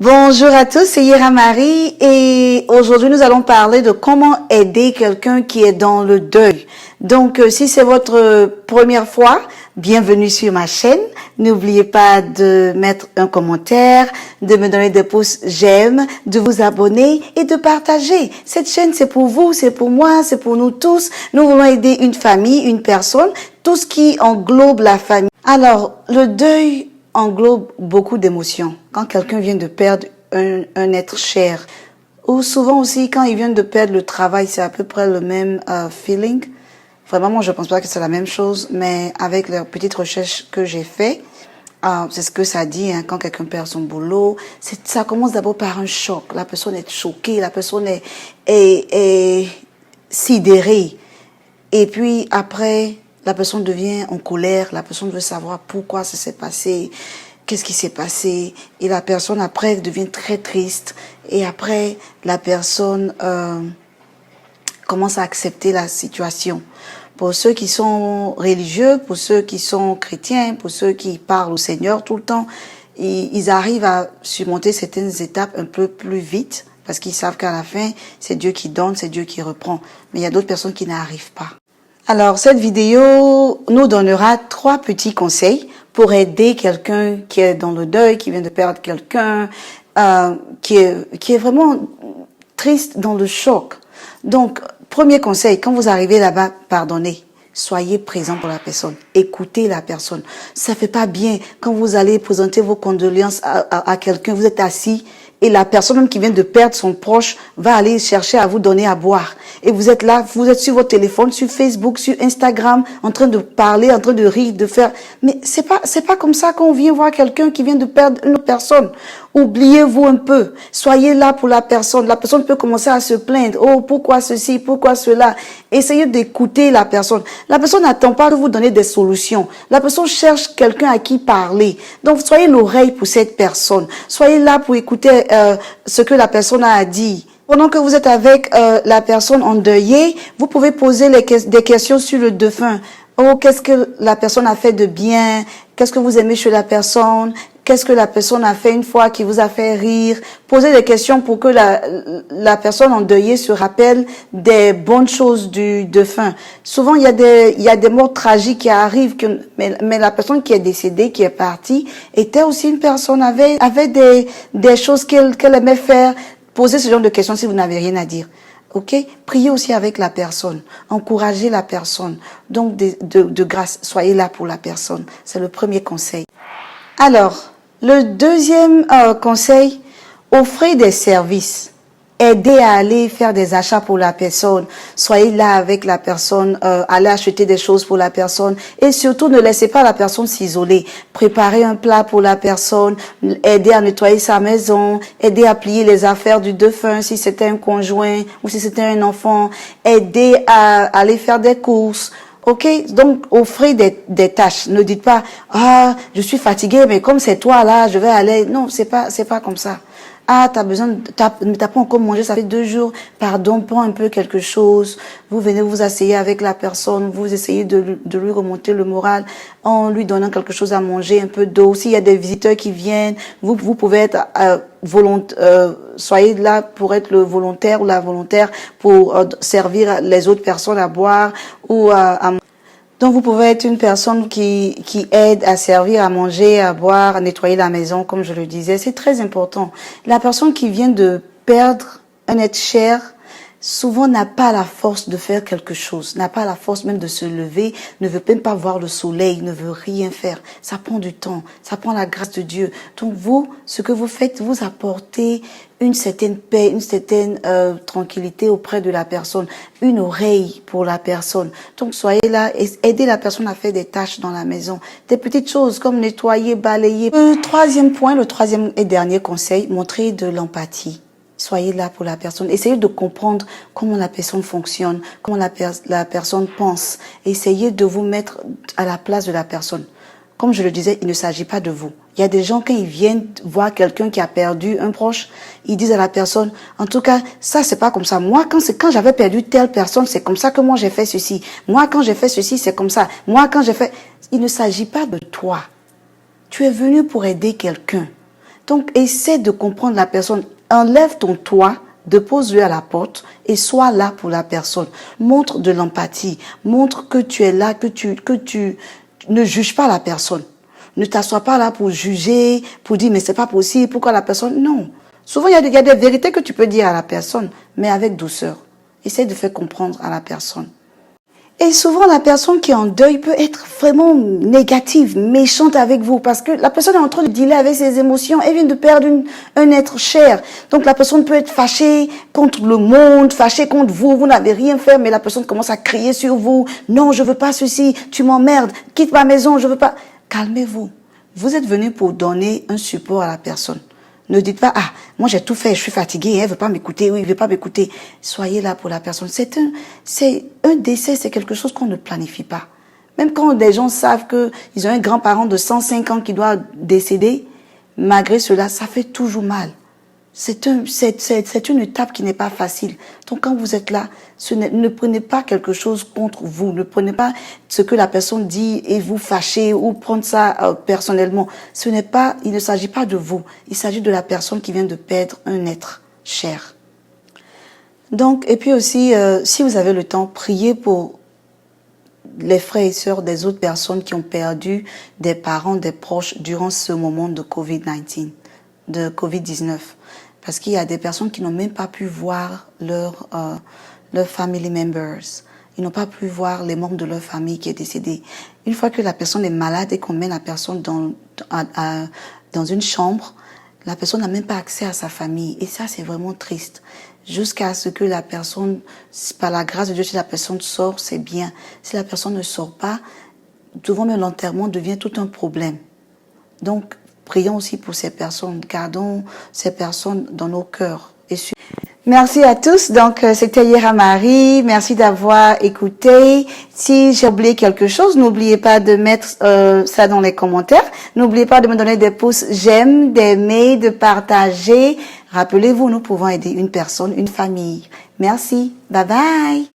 Bonjour à tous, c'est Yera Marie et aujourd'hui nous allons parler de comment aider quelqu'un qui est dans le deuil. Donc si c'est votre première fois, bienvenue sur ma chaîne. N'oubliez pas de mettre un commentaire, de me donner des pouces j'aime, de vous abonner et de partager. Cette chaîne c'est pour vous, c'est pour moi, c'est pour nous tous. Nous voulons aider une famille, une personne, tout ce qui englobe la famille. Alors le deuil englobe beaucoup d'émotions. Quand quelqu'un vient de perdre un être cher, ou souvent aussi quand il vient de perdre le travail, c'est à peu près le même feeling. Vraiment, moi, je pense pas que c'est la même chose, mais avec les petites recherches que j'ai fait, c'est ce que ça dit, hein, quand quelqu'un perd son boulot. Ça commence d'abord par un choc. La personne est choquée, la personne est sidérée. Et puis après, la personne devient en colère, la personne veut savoir pourquoi ça s'est passé, qu'est-ce qui s'est passé, et la personne après devient très triste, et après la personne commence à accepter la situation. Pour ceux qui sont religieux, pour ceux qui sont chrétiens, pour ceux qui parlent au Seigneur tout le temps, ils arrivent à surmonter certaines étapes un peu plus vite, parce qu'ils savent qu'à la fin, c'est Dieu qui donne, c'est Dieu qui reprend. Mais il y a d'autres personnes qui n'arrivent pas. Alors, cette vidéo nous donnera 3 petits conseils pour aider quelqu'un qui est dans le deuil, qui vient de perdre quelqu'un, qui est vraiment triste, dans le choc. Donc, premier conseil, quand vous arrivez là-bas, pardonnez. Soyez présent pour la personne. Écoutez la personne. Ça fait pas bien quand vous allez présenter vos condoléances à quelqu'un, vous êtes assis et la personne même qui vient de perdre son proche va aller chercher à vous donner à boire. Et vous êtes là, vous êtes sur votre téléphone, sur Facebook, sur Instagram, en train de parler, en train de rire, de faire. Mais c'est pas comme ça qu'on vient voir quelqu'un qui vient de perdre une autre personne. Oubliez-vous un peu. Soyez là pour la personne. La personne peut commencer à se plaindre. Oh, pourquoi ceci, pourquoi cela? Essayez d'écouter la personne. La personne n'attend pas de vous donner des solutions. La personne cherche quelqu'un à qui parler. Donc, soyez l'oreille pour cette personne. Soyez là pour écouter ce que la personne a à dire. Pendant que vous êtes avec la personne endeuillée, vous pouvez poser des questions sur le défunt. Oh, qu'est-ce que la personne a fait de bien? Qu'est-ce que vous aimez chez la personne? Qu'est-ce que la personne a fait une fois qui vous a fait rire? Posez des questions pour que la personne endeuillée se rappelle des bonnes choses du défunt. Souvent, il y a des morts tragiques qui arrivent, mais la personne qui est décédée, qui est partie, était aussi une personne, avait des choses qu'elle aimait faire. Posez ce genre de questions si vous n'avez rien à dire. Ok? Priez aussi avec la personne. Encouragez la personne. Donc, de grâce, soyez là pour la personne. C'est le premier conseil. Alors, le deuxième conseil, offrez des services. Aidez à aller faire des achats pour la personne. Soyez là avec la personne, allez acheter des choses pour la personne. Et surtout, ne laissez pas la personne s'isoler. Préparez un plat pour la personne. Aidez à nettoyer sa maison. Aidez à plier les affaires du défunt si c'était un conjoint ou si c'était un enfant. Aidez à aller faire des courses. Ok, donc offrez des tâches. Ne dites pas je suis fatiguée, mais comme c'est toi là, je vais aller. Non, c'est pas comme ça. T'as pas encore mangé, ça fait 2 jours. Pardon, prends un peu quelque chose. Vous venez vous asseyez avec la personne, vous essayez de lui remonter le moral en lui donnant quelque chose à manger, un peu d'eau. S'il y a des visiteurs qui viennent, vous pouvez être soyez là pour être le volontaire ou la volontaire pour servir les autres personnes à boire ou à donc, vous pouvez être une personne qui aide à servir, à manger, à boire, à nettoyer la maison, comme je le disais. C'est très important. La personne qui vient de perdre un être cher, souvent n'a pas la force de faire quelque chose, n'a pas la force même de se lever, ne veut même pas voir le soleil, ne veut rien faire. Ça prend du temps, ça prend la grâce de Dieu. Donc vous, ce que vous faites, vous apportez une certaine paix, une certaine tranquillité auprès de la personne, une oreille pour la personne. Donc soyez là et aidez la personne à faire des tâches dans la maison, des petites choses comme nettoyer, balayer. Troisième point, le troisième et dernier conseil, montrez de l'empathie. Soyez là pour la personne. Essayez de comprendre comment la personne fonctionne, comment la personne pense. Essayez de vous mettre à la place de la personne. Comme je le disais, il ne s'agit pas de vous. Il y a des gens, quand ils viennent voir quelqu'un qui a perdu un proche, ils disent à la personne, en tout cas, ça, c'est pas comme ça. Moi, quand j'avais perdu telle personne, c'est comme ça que moi, j'ai fait ceci. Moi, quand j'ai fait ceci, c'est comme ça. Moi, quand j'ai fait... Il ne s'agit pas de toi. Tu es venu pour aider quelqu'un. Donc, essaie de comprendre la personne. Enlève ton toit, dépose-le à la porte et sois là pour la personne. Montre de l'empathie. Montre que tu es là, que tu ne juges pas la personne. Ne t'assois pas là pour juger, pour dire mais c'est pas possible, pourquoi la personne... Non. Souvent, il y a des vérités que tu peux dire à la personne, mais avec douceur. Essaie de faire comprendre à la personne. Et souvent, la personne qui est en deuil peut être vraiment négative, méchante avec vous, parce que la personne est en train de dealer avec ses émotions. Elle vient de perdre un être cher. Donc, la personne peut être fâchée contre le monde, fâchée contre vous. Vous n'avez rien fait, mais la personne commence à crier sur vous. Non, je veux pas ceci. Tu m'emmerdes. Quitte ma maison. Je veux pas. Calmez-vous. Vous êtes venu pour donner un support à la personne. Ne dites pas, ah, moi j'ai tout fait, je suis fatiguée, elle veut pas m'écouter, oui, il veut pas m'écouter. Soyez là pour la personne. C'est un décès, c'est quelque chose qu'on ne planifie pas. Même quand des gens savent qu'ils ont un grand-parent de 105 ans qui doit décéder, malgré cela, ça fait toujours mal. C'est une étape qui n'est pas facile. Donc quand vous êtes là, ne prenez pas quelque chose contre vous. Ne prenez pas ce que la personne dit et vous fâchez ou prendre ça personnellement. Il ne s'agit pas de vous. Il s'agit de la personne qui vient de perdre un être cher. Donc, et puis aussi, si vous avez le temps, priez pour les frères et sœurs des autres personnes qui ont perdu des parents, des proches durant ce moment de Covid-19. Parce qu'il y a des personnes qui n'ont même pas pu voir leurs family members. Ils n'ont pas pu voir les membres de leur famille qui est décédé. Une fois que la personne est malade et qu'on met la personne dans une chambre, la personne n'a même pas accès à sa famille. Et ça, c'est vraiment triste. Jusqu'à ce que la personne, par la grâce de Dieu, si la personne sort, c'est bien. Si la personne ne sort pas, souvent même l'enterrement devient tout un problème. Donc, prions aussi pour ces personnes. Gardons ces personnes dans nos cœurs. Merci à tous. Donc, c'était Yera Marie. Merci d'avoir écouté. Si j'ai oublié quelque chose, n'oubliez pas de mettre ça dans les commentaires. N'oubliez pas de me donner des pouces j'aime, d'aimer, de partager. Rappelez-vous, nous pouvons aider une personne, une famille. Merci. Bye bye.